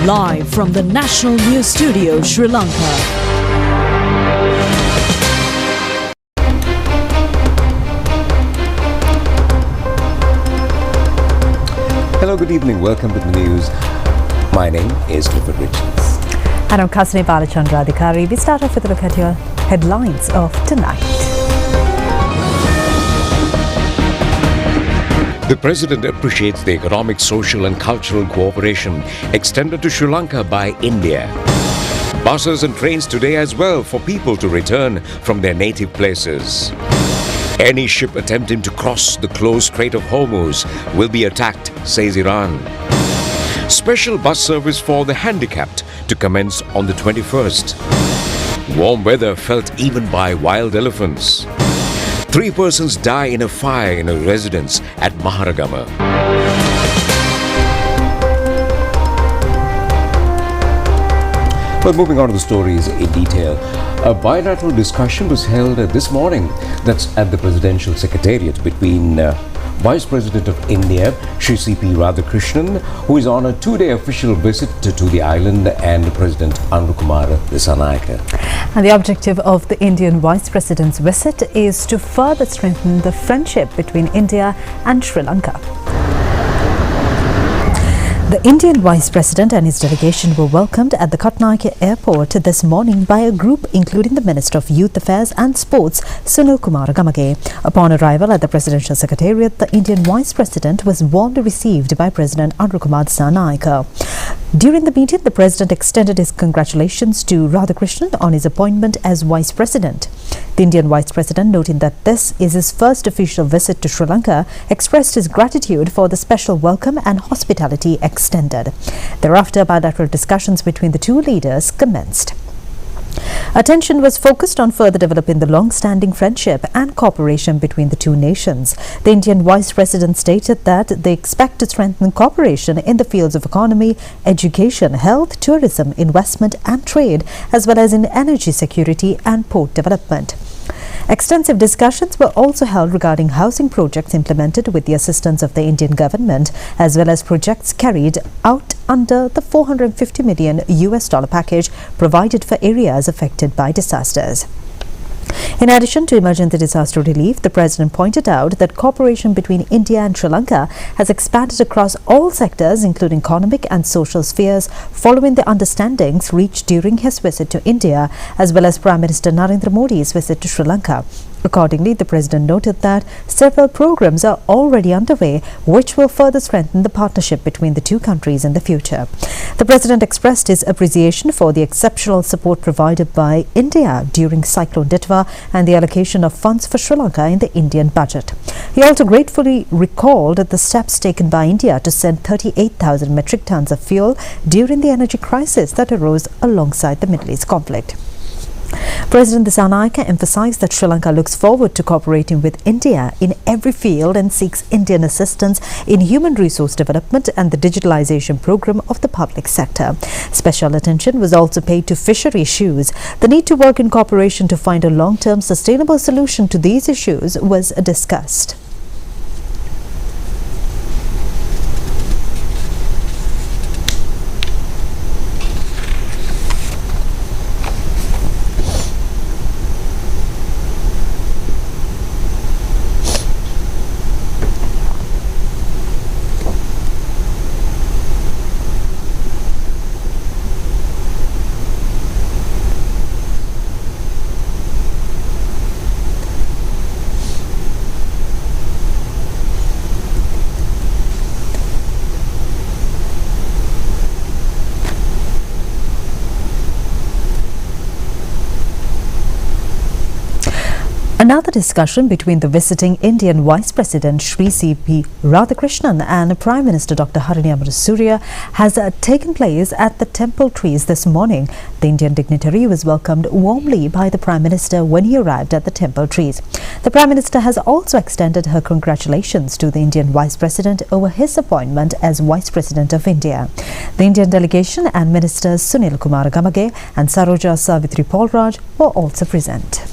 Live from the National News Studio, Sri Lanka. Hello, good evening. Welcome to the news. My name is Clifford Richards. And I'm Kasni Balachandra Adhikari. We start off with a look at your headlines of tonight. The President appreciates the economic, social and cultural cooperation extended to Sri Lanka by India. Buses and trains today as well for people to return from their native places. Any ship attempting to cross the closed Strait of Hormuz will be attacked, says Iran. Special bus service for the handicapped to commence on the 21st. Warm weather felt even by wild elephants. 3 persons die in a fire in a residence at Maharagama. Well, moving on to the stories in detail. A bilateral discussion was held this morning, that's at the Presidential Secretariat, between Vice President of India, Shri C.P. Radhakrishnan, who is on a 2-day official visit to the island, and President Anukumara Dissanayake. And the objective of the Indian Vice President's visit is to further strengthen the friendship between India and Sri Lanka. The Indian Vice President and his delegation were welcomed at the Katnayake Airport this morning by a group including the Minister of Youth Affairs and Sports, Sunil Kumar Gamage. Upon arrival at the Presidential Secretariat, the Indian Vice President was warmly received by President Anukumara Dissanayake. During the meeting, the President extended his congratulations to Radhakrishnan on his appointment as Vice President. The Indian Vice President, noting that this is his first official visit to Sri Lanka, expressed his gratitude for the special welcome and hospitality extended. Thereafter, bilateral discussions between the two leaders commenced. Attention was focused on further developing the long-standing friendship and cooperation between the two nations. The Indian Vice President stated that they expect to strengthen cooperation in the fields of economy, education, health, tourism, investment and trade, as well as in energy security and port development. Extensive discussions were also held regarding housing projects implemented with the assistance of the Indian government, as well as projects carried out under the $450 million package provided for areas affected by disasters. In addition to emergency disaster relief, the President pointed out that cooperation between India and Sri Lanka has expanded across all sectors, including economic and social spheres, following the understandings reached during his visit to India, as well as Prime Minister Narendra Modi's visit to Sri Lanka. Accordingly, the President noted that several programs are already underway, which will further strengthen the partnership between the two countries in the future. The President expressed his appreciation for the exceptional support provided by India during Cyclone Ditwa and the allocation of funds for Sri Lanka in the Indian budget. He also gratefully recalled the steps taken by India to send 38,000 metric tons of fuel during the energy crisis that arose alongside the Middle East conflict. President Dissanayake emphasized that Sri Lanka looks forward to cooperating with India in every field and seeks Indian assistance in human resource development and the digitalization program of the public sector. Special attention was also paid to fishery issues. The need to work in cooperation to find a long-term sustainable solution to these issues was discussed. Another discussion between the visiting Indian Vice President Shri C.P. Radhakrishnan and Prime Minister Dr. Harini Amarasuriya has taken place at the Temple Trees this morning. The Indian dignitary was welcomed warmly by the Prime Minister when he arrived at the Temple Trees. The Prime Minister has also extended her congratulations to the Indian Vice President over his appointment as Vice President of India. The Indian delegation and Ministers Sunil Kumar Gamage and Saroja Savitri Paulraj were also present.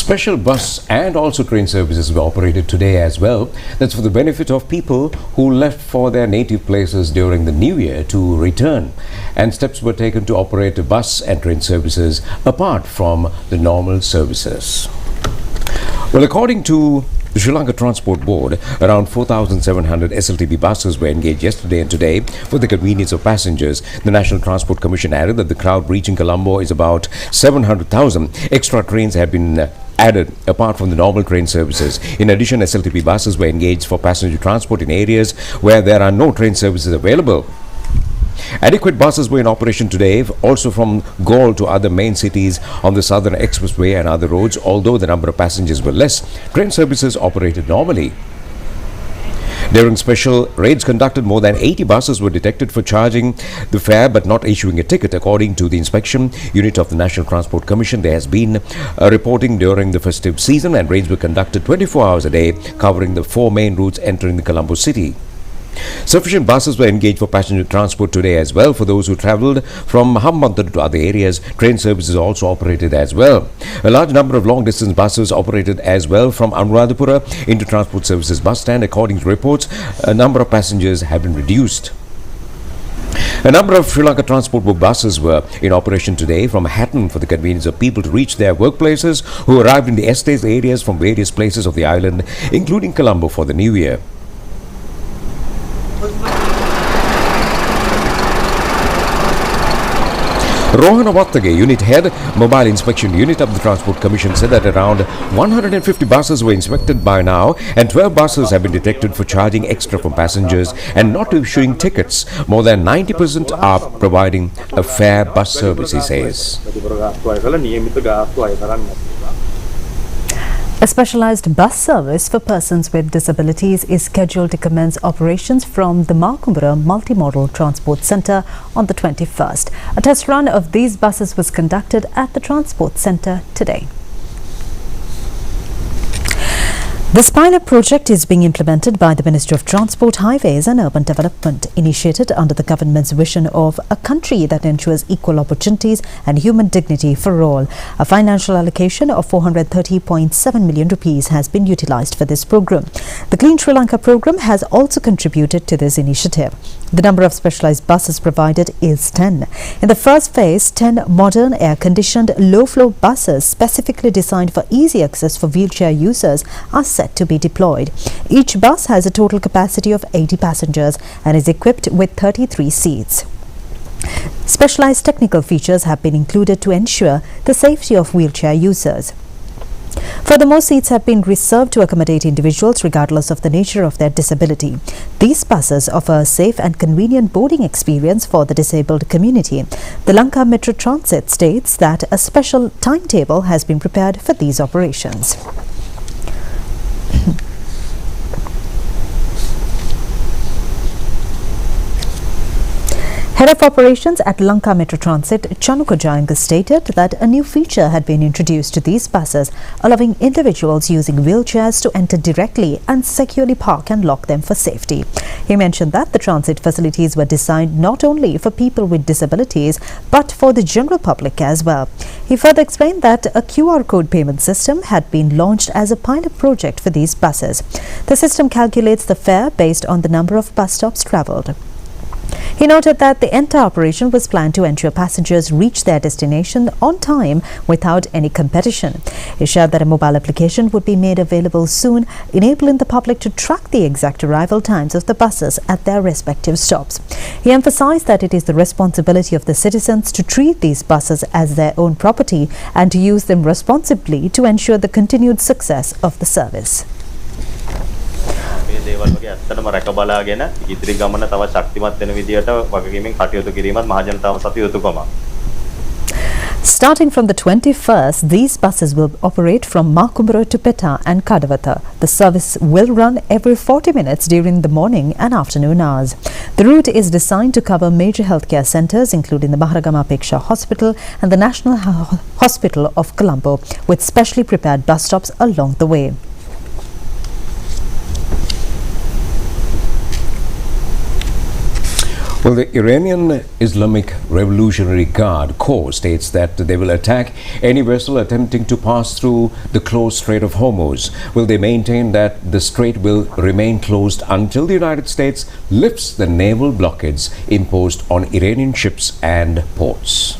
Special bus and also train services were operated today as well. That's for the benefit of people who left for their native places during the new year to return. And steps were taken to operate bus and train services apart from the normal services. Well, according to the Sri Lanka Transport Board, around 4,700 SLTB buses were engaged yesterday and today for the convenience of passengers. The National Transport Commission added that the crowd reaching Colombo is about 700,000. Extra trains have been added apart from the normal train services. In addition, SLTB buses were engaged for passenger transport in areas where there are no train services available. Adequate buses were in operation today, also from Galle to other main cities on the Southern Expressway and other roads. Although the number of passengers were less, train services operated normally. During special raids conducted, more than 80 buses were detected for charging the fare but not issuing a ticket. According to the inspection unit of the National Transport Commission, there has been reporting during the festive season, and raids were conducted 24 hours a day, covering the 4 main routes entering the Colombo city. Sufficient buses were engaged for passenger transport today as well. For those who travelled from Hambantota to other areas, train services also operated as well. A large number of long-distance buses operated as well from Anuradhapura into Transport Services bus stand. According to reports, a number of passengers have been reduced. A number of Sri Lanka Transport Board buses were in operation today from Hatton for the convenience of people to reach their workplaces who arrived in the estates areas from various places of the island, including Colombo, for the new year. Rohana Vattake, Unit Head, Mobile Inspection Unit of the Transport Commission, said that around 150 buses were inspected by now and 12 buses have been detected for charging extra from passengers and not issuing tickets. More than 90% are providing a fair bus service, he says. A specialized bus service for persons with disabilities is scheduled to commence operations from the Makumbura Multimodal Transport Centre on the 21st. A test run of these buses was conducted at the Transport Centre today. This pilot project is being implemented by the Ministry of Transport, Highways and Urban Development, initiated under the government's vision of a country that ensures equal opportunities and human dignity for all. A financial allocation of 430.7 million rupees has been utilized for this program. The Clean Sri Lanka program has also contributed to this initiative. The number of specialized buses provided is 10. In the first phase, 10 modern air-conditioned low-floor buses specifically designed for easy access for wheelchair users are set to be deployed. Each bus has a total capacity of 80 passengers and is equipped with 33 seats. Specialized technical features have been included to ensure the safety of wheelchair users. Furthermore, seats have been reserved to accommodate individuals regardless of the nature of their disability. These buses offer a safe and convenient boarding experience for the disabled community. The Lanka Metro Transit states that a special timetable has been prepared for these operations. Head of Operations at Lanka Metro Transit, Chanuka Jayanga, stated that a new feature had been introduced to these buses, allowing individuals using wheelchairs to enter directly and securely park and lock them for safety. He mentioned that the transit facilities were designed not only for people with disabilities, but for the general public as well. He further explained that a QR code payment system had been launched as a pilot project for these buses. The system calculates the fare based on the number of bus stops travelled. He noted that the entire operation was planned to ensure passengers reach their destination on time without any competition. He shared that a mobile application would be made available soon, enabling the public to track the exact arrival times of the buses at their respective stops. He emphasized that it is the responsibility of the citizens to treat these buses as their own property and to use them responsibly to ensure the continued success of the service. දේවල් වගේ ඇත්තටම රැක බලාගෙන ඉදිරි ගමන තව ශක්තිමත් වෙන විදියට වගකීමෙන් කටයුතු කිරීමත් මහජනතාව සතු යුතුයකමක්. Starting from the 21st, these buses will operate from Makumbura to Petta and Kadavata. The service will run every 40 minutes during the morning and afternoon hours. The route is designed to cover major healthcare centres including the Maharagama Apeksha Hospital and the National Hospital of Colombo, with specially prepared bus stops along the way. Well, the Iranian Islamic Revolutionary Guard Corps states that they will attack any vessel attempting to pass through the closed Strait of Hormuz. Will they maintain that the strait will remain closed until the United States lifts the naval blockades imposed on Iranian ships and ports?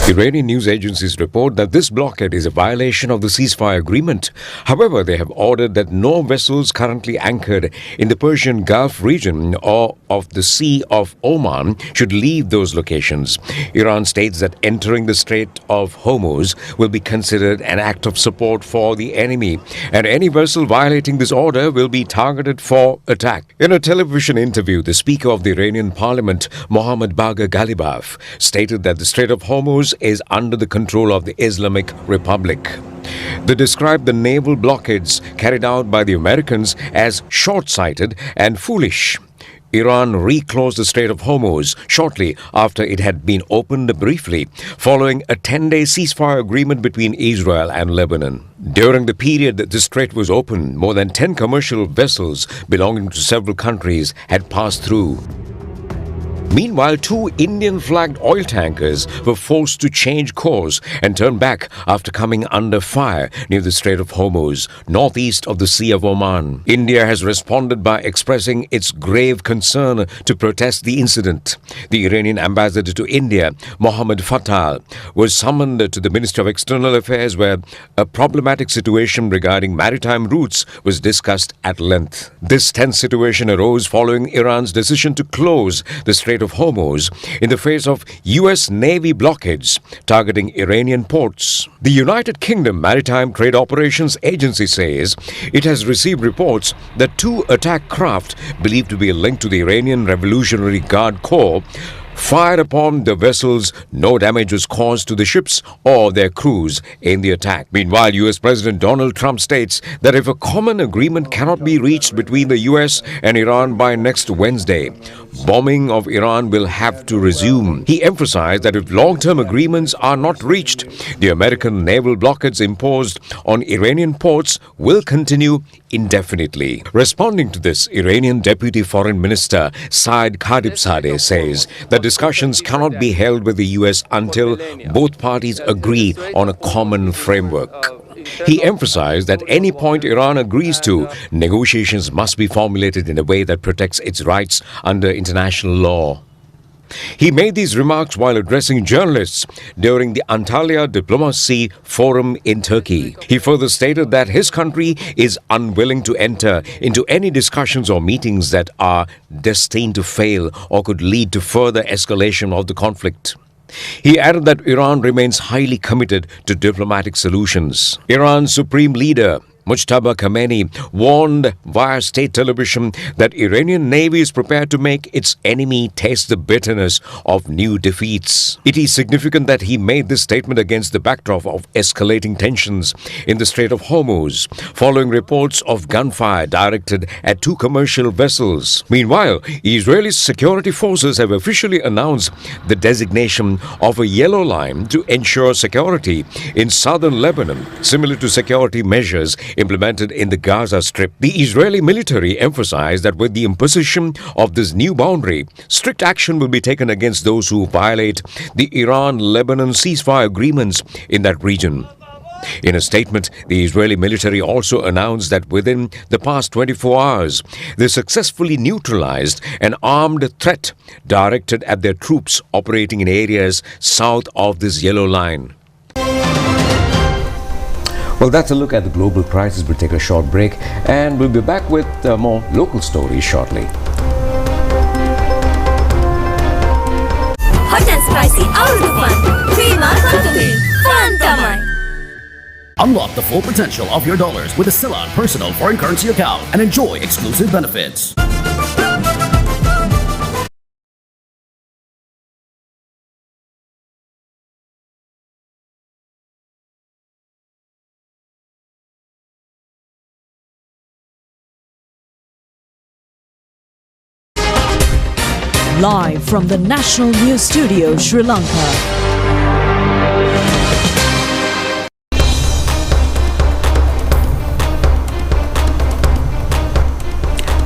Iranian news agencies report that this blockade is a violation of the ceasefire agreement. However, they have ordered that no vessels currently anchored in the Persian Gulf region or of the Sea of Oman should leave those locations. Iran states that entering the Strait of Hormuz will be considered an act of support for the enemy, and any vessel violating this order will be targeted for attack. In a television interview, the Speaker of the Iranian Parliament, Mohammad Bagher Ghalibaf, stated that the Strait of Hormuz is under the control of the Islamic Republic. They described the naval blockades carried out by the Americans as short-sighted and foolish. Iran reclosed the Strait of Hormuz shortly after it had been opened briefly, following a 10-day ceasefire agreement between Israel and Lebanon. During the period that the strait was open, more than 10 commercial vessels belonging to several countries had passed through. Meanwhile, 2 Indian-flagged oil tankers were forced to change course and turn back after coming under fire near the Strait of Hormuz, northeast of the Sea of Oman. India has responded by expressing its grave concern to protest the incident. The Iranian ambassador to India, Mohammad Fattal, was summoned to the Ministry of External Affairs, where a problematic situation regarding maritime routes was discussed at length. This tense situation arose following Iran's decision to close the Strait of Hormuz in the face of U.S. Navy blockades targeting Iranian ports. The United Kingdom Maritime Trade Operations Agency says it has received reports that 2 attack craft believed to be linked to the Iranian Revolutionary Guard Corps fired upon the vessels. No damage was caused to the ships or their crews in the attack. Meanwhile, U.S. President Donald Trump states that if a common agreement cannot be reached between the U.S. and Iran by next Wednesday, bombing of Iran will have to resume. He emphasized that if long-term agreements are not reached, the American naval blockades imposed on Iranian ports will continue indefinitely. Responding to this, Iranian Deputy Foreign Minister Saeed Khatibzadeh says that discussions cannot be held with the U.S. until both parties agree on a common framework. He emphasized that any point Iran agrees to, negotiations must be formulated in a way that protects its rights under international law. He made these remarks while addressing journalists during the Antalya Diplomacy Forum in Turkey. He further stated that his country is unwilling to enter into any discussions or meetings that are destined to fail or could lead to further escalation of the conflict. He added that Iran remains highly committed to diplomatic solutions. Iran's supreme leader, Mujtaba Khamenei, warned via state television that Iranian Navy is prepared to make its enemy taste the bitterness of new defeats. It is significant that he made this statement against the backdrop of escalating tensions in the Strait of Hormuz, following reports of gunfire directed at 2 commercial vessels. Meanwhile, Israeli security forces have officially announced the designation of a yellow line to ensure security in southern Lebanon, similar to security measures implemented in the Gaza Strip. The Israeli military emphasized that with the imposition of this new boundary, strict action will be taken against those who violate the Iran-Lebanon ceasefire agreements in that region. In a statement, the Israeli military also announced that within the past 24 hours, they successfully neutralized an armed threat directed at their troops operating in areas south of this yellow line. Well, that's a look at the global crisis. We'll take a short break and we'll be back with more local stories shortly. Hot and spicy අවුරුදු fun. Prima Kotumi. Fun tamai. Unlock the full potential of your dollars with a Ceylon personal foreign currency account and enjoy exclusive benefits. Live from the National News Studio, Sri Lanka.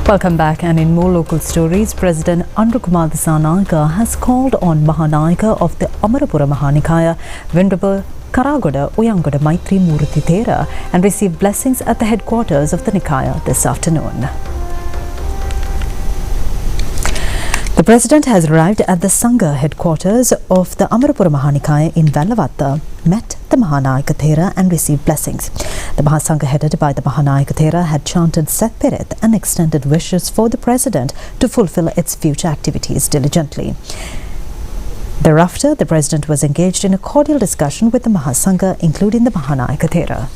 Welcome back, and in more local stories, President Anurukumar Dissanayake has called on Mahanayaka of the Amarapura Mahanikaya, Venerable Karagoda Uyangoda Maitri Murthy Thera, and received blessings at the headquarters of the Nikaya this afternoon. The President has arrived at the Sangha headquarters of the Amarapura Mahanikaya in Vellavatta, met the Mahanayaka Thera and received blessings. The Mahasangha headed by the Mahanayaka Thera had chanted Set Pirit and extended wishes for the President to fulfill its future activities diligently. Thereafter, the President was engaged in a cordial discussion with the Mahasangha, including the Mahanayaka Thera.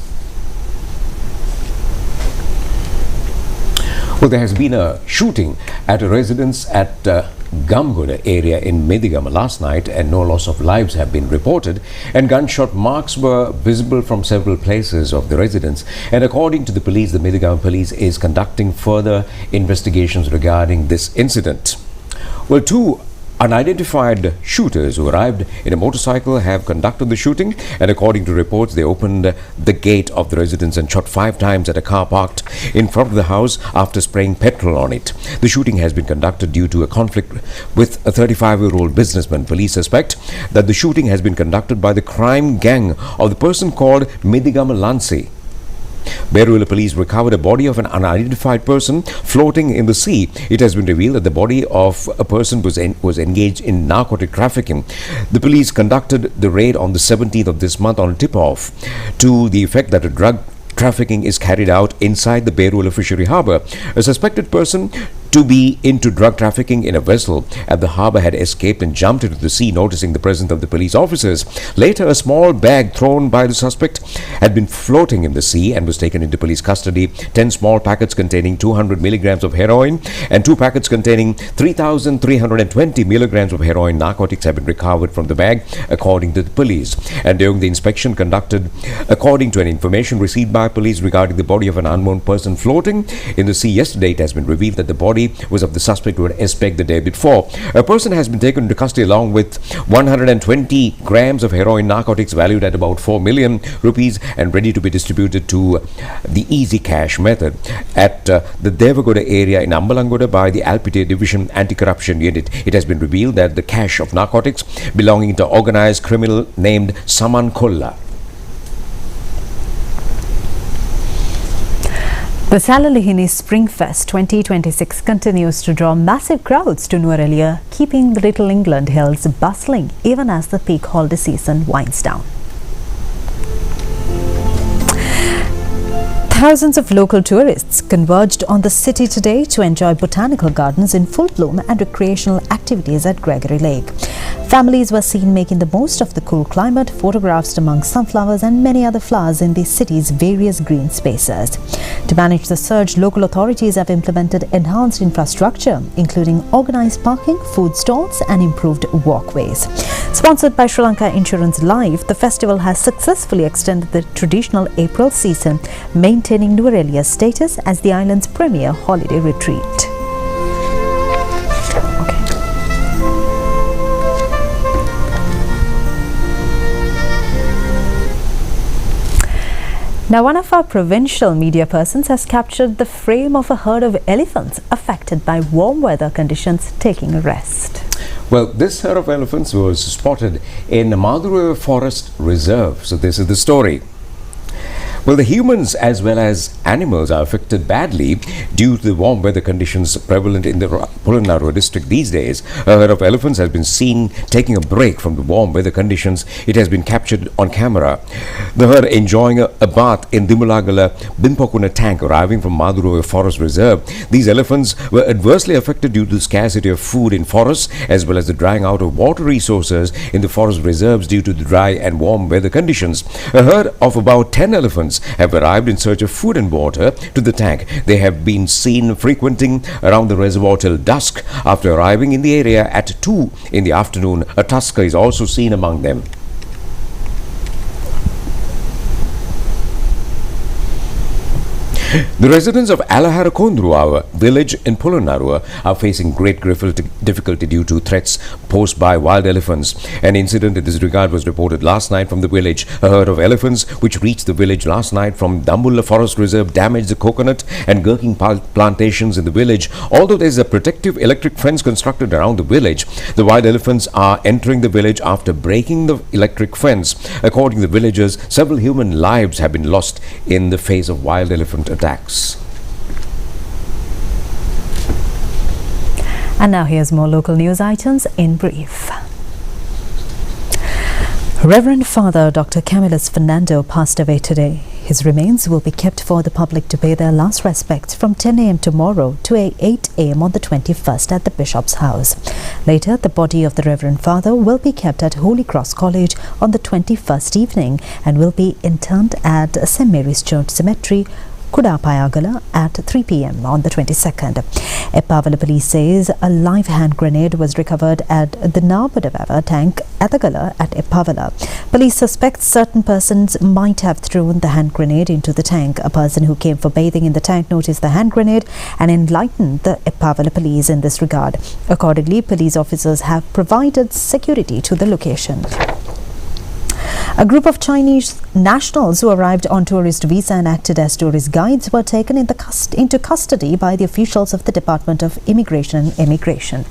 Well, there has been a shooting at a residence at Gamgoda area in Medigama last night, and no loss of lives have been reported, and gunshot marks were visible from several places of the residence. And according to the police, the Medigama police is conducting further investigations regarding this incident. Well, two unidentified shooters who arrived in a motorcycle have conducted the shooting, and according to reports, they opened the gate of the residence and shot 5 times at a car parked in front of the house after spraying petrol on it. The shooting has been conducted due to a conflict with a 35-year-old businessman. Police suspect that the shooting has been conducted by the crime gang of the person called Medigama Lansi. Berula police recovered a body of an unidentified person floating in the sea. It has been revealed that the body of a person was engaged in narcotic trafficking. The police conducted the raid on the 17th of this month on a tip-off to the effect that a drug trafficking is carried out inside the Berula fishery harbour. A suspected person to be into drug trafficking in a vessel at the harbour had escaped and jumped into the sea, noticing the presence of the police officers. Later, a small bag thrown by the suspect had been floating in the sea and was taken into police custody. 10 small packets containing 200 milligrams of heroin and 2 packets containing 3,320 milligrams of heroin narcotics have been recovered from the bag, according to the police. And during the inspection conducted, according to an information received by police regarding the body of an unknown person floating in the sea yesterday, it has been revealed that the body was of the suspect who had escaped the day before. A person has been taken into custody along with 120 grams of heroin narcotics valued at about 4 million rupees and ready to be distributed to the easy cash method at the Devagoda area in Ambalangoda by the Alpite Division Anti-Corruption Unit. It has been revealed that the cache of narcotics belonging to organized criminal named Saman Kolla. The Miscellaneous Springfest 2026 continues to draw massive crowds to Nuwara, keeping the Little England Hills bustling even as the peak holiday season winds down. Thousands of local tourists converged on the city today to enjoy botanical gardens in full bloom and recreational activities at Gregory Lake. Families were seen making the most of the cool climate, photographs among sunflowers and many other flowers in the city's various green spaces. To manage the surge, local authorities have implemented enhanced infrastructure, including organized parking, food stalls and improved walkways. Sponsored by Sri Lanka Insurance Life, the festival has successfully extended the traditional April season, maintaining Nuwara's status as the island's premier holiday retreat. Now, one of our provincial media persons has captured the frame of a herd of elephants affected by warm weather conditions taking a rest. Well, this herd of elephants was spotted in Nuwara Forest Reserve. So this is the story. Well, the humans as well as animals are affected badly due to the warm weather conditions prevalent in the Polonnaruwa district these days. A herd of elephants has been seen taking a break from the warm weather conditions. It has been captured on camera. The herd enjoying a bath in Dimulagala Bimpokuna tank arriving from Nuwara Forest Reserve. These elephants were adversely affected due to the scarcity of food in forests as well as the drying out of water resources in the forest reserves due to the dry and warm weather conditions. A herd of about 10 elephants have arrived in search of food and water to the tank. They have been seen frequenting around the reservoir till dusk. After arriving in the area at 2 in the afternoon, a tusker is also seen among them. The residents of Nuwara village in Polonnaruwa are facing great difficulty due to threats posed by wild elephants. An incident in this regard was reported last night from the village. A herd of elephants which reached the village last night from Dambulla Forest Reserve damaged the coconut and gherkin plantations in the village. Although there is a protective electric fence constructed around the village, the wild elephants are entering the village after breaking the electric fence. According to the villagers, several human lives have been lost in the face of wild elephant attacks. And now here's more local news items in brief. Reverend Father Dr. Camillus Fernando passed away today. His remains will be kept for the public to pay their last respects from 10 a.m. tomorrow to 8 a.m. on the 21st at the Bishop's House. Later, the body of the Reverend Father will be kept at Holy Cross College on the 21st evening and will be interred at St. Mary's Church Cemetery, Kudapayagala at 3 p.m. on the 22nd. Epavala police says a live hand grenade was recovered at the Nabadavava tank Athagala at Epavala. Police suspect certain persons might have thrown the hand grenade into the tank. A person who came for bathing in the tank noticed the hand grenade and enlightened the Epavala police in this regard. Accordingly, police officers have provided security to the location. A group of Chinese nationals who arrived on tourist visa and acted as tourist guides were taken into custody by the officials of the Department of Immigration and Immigration.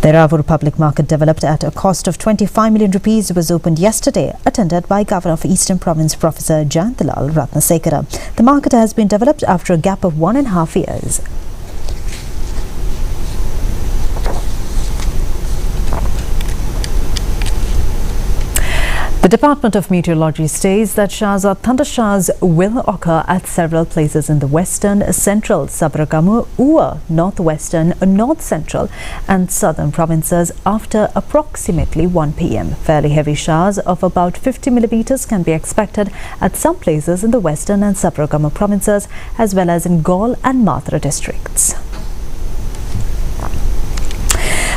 The Ravur public market, developed at a cost of 25 million rupees, was opened yesterday, attended by Governor of Eastern Province Professor Jayanthalal Ratnasekara. The market has been developed after a gap of 1.5 years. The Department of Meteorology states that showers or thundershowers will occur at several places in the western, central, Sabaragamu, Uwa, northwestern, north central and southern provinces after approximately 1 p.m. Fairly heavy showers of about 50 millimeters can be expected at some places in the western and Sabaragamu provinces as well as in Gaul and Mathura districts.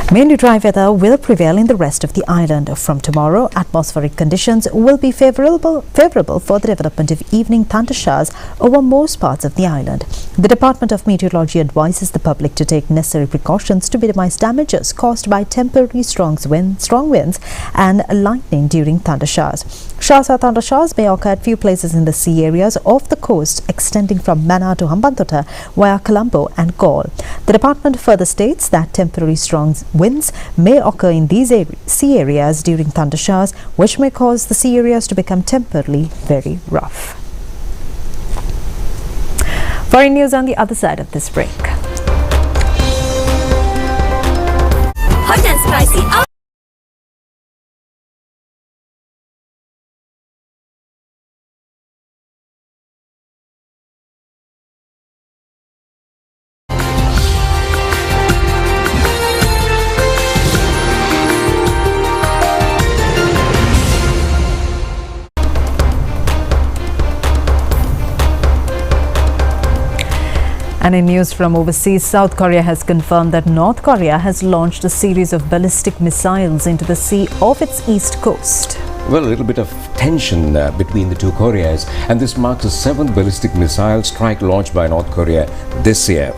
Mainly dry weather will prevail in the rest of the island. From tomorrow, atmospheric conditions will be favorable for the development of evening thunder showers over most parts of the island. The Department of Meteorology advises the public to take necessary precautions to minimize damages caused by temporary strong winds and lightning during thunder showers. Showers or thunder showers may occur at few places in the sea areas off the coast extending from Mana to Hambantota via Colombo and Gaul. The department further states that temporary strong winds may occur in these sea areas during thunder showers, which may cause the sea areas to become temporarily very rough. Foreign news on the other side of this break. Hot and spicy. And in news from overseas, South Korea has confirmed that North Korea has launched a series of ballistic missiles into the sea off its east coast. Well, a little bit of tension between the two Koreas, and this marks the 7th ballistic missile strike launched by North Korea this year.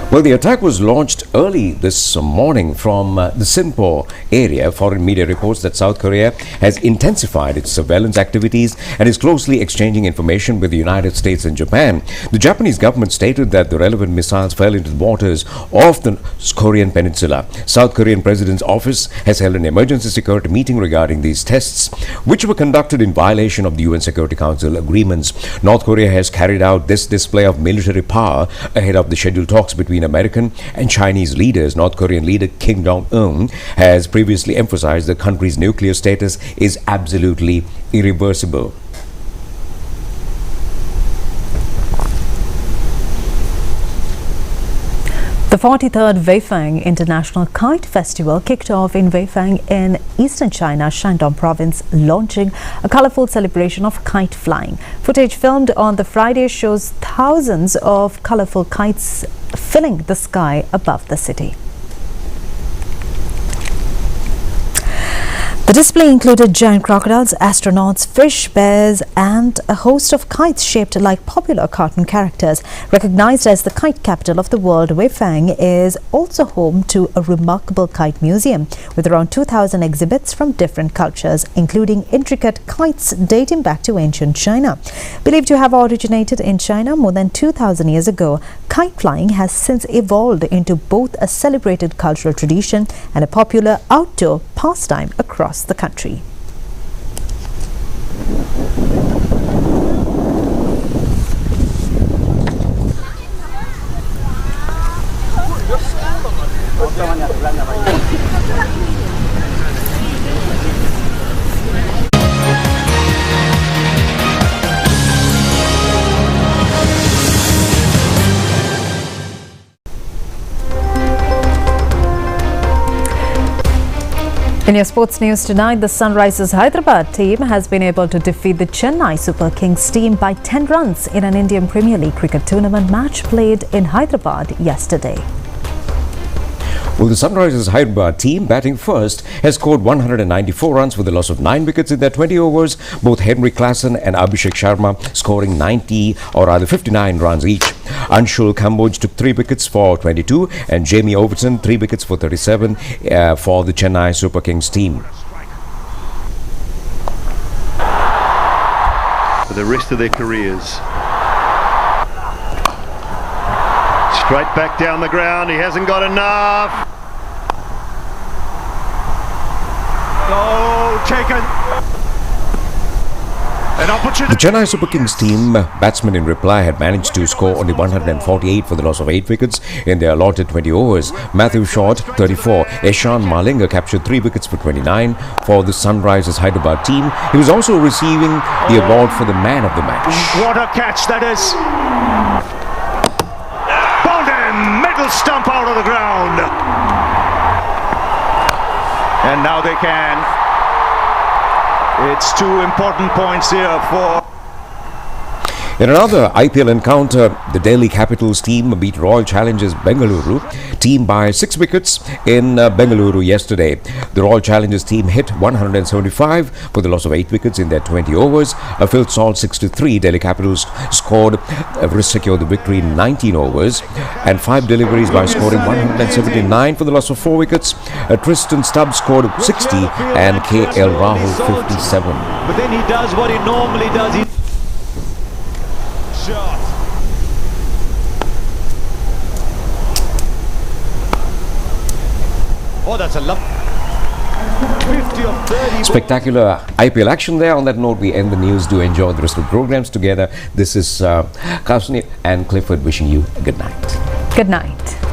Well, the attack was launched early this morning from the Sinpo area. Foreign media reports that South Korea has intensified its surveillance activities and is closely exchanging information with the United States and Japan. The Japanese government stated that the relevant missiles fell into the waters off the Korean peninsula. South Korean President's office has held an emergency security meeting regarding these tests, which were conducted in violation of the UN Security Council agreements. North Korea has carried out this display of military power ahead of the scheduled talks between American and Chinese leaders. North Korean leader Kim Jong-un has previously emphasized the country's nuclear status is absolutely irreversible. The 43rd Weifang International Kite Festival kicked off in Weifang in eastern China, Shandong province, launching a colorful celebration of kite flying. Footage filmed on the Friday shows thousands of colorful kites filling the sky above the city. The display included giant crocodiles, astronauts, fish, bears and a host of kites shaped like popular cartoon characters. Recognized as the kite capital of the world, Weifang is also home to a remarkable kite museum with around 2,000 exhibits from different cultures, including intricate kites dating back to ancient China. Believed to have originated in China more than 2,000 years ago, kite flying has since evolved into both a celebrated cultural tradition and a popular outdoor pastime across the country. In your sports news tonight, the Sunrisers Hyderabad team has been able to defeat the Chennai Super Kings team by 10 runs in an Indian Premier League cricket tournament match played in Hyderabad yesterday. Well, the Sunrisers Hyderabad team, batting first, has scored 194 runs with a loss of 9 wickets in their 20 overs. Both Henry Klassen and Abhishek Sharma scoring 59 runs each. Anshul Kamboj took 3 wickets for 22 and Jamie Overton 3 wickets for 37 for the Chennai Super Kings team. For the rest of their careers. Straight back down the ground, he hasn't got enough. Oh, taken. An opportunity. The Chennai Super Kings team batsmen in reply had managed to score only 148 for the loss of 8 wickets in their allotted 20 overs. Matthew Short 34, Eshan Malinga captured 3 wickets for 29 for the Sunrisers Hyderabad team. He was also receiving the award for the man of the match. What a catch that is. Middle stump out of the ground. And now they can. It's 2 important points here for... In another IPL encounter, the Delhi Capitals team beat Royal Challengers Bengaluru team by 6 wickets in Bengaluru yesterday. The Royal Challengers team hit 175 for the loss of 8 wickets in their 20 overs. Phil Salt 63. Delhi Capitals scored secured the victory in 19 overs and 5 deliveries by scoring 179 for the loss of 4 wickets. Tristan Stubbs scored 60 and KL Rahul 57. But then he does what he normally does. Shot. Oh, that's a love. 50 of 30. Spectacular IPL action there. On that note, we end the news. Do enjoy the rest of the programs together. This is Kausni and Clifford wishing you a good night. Good night.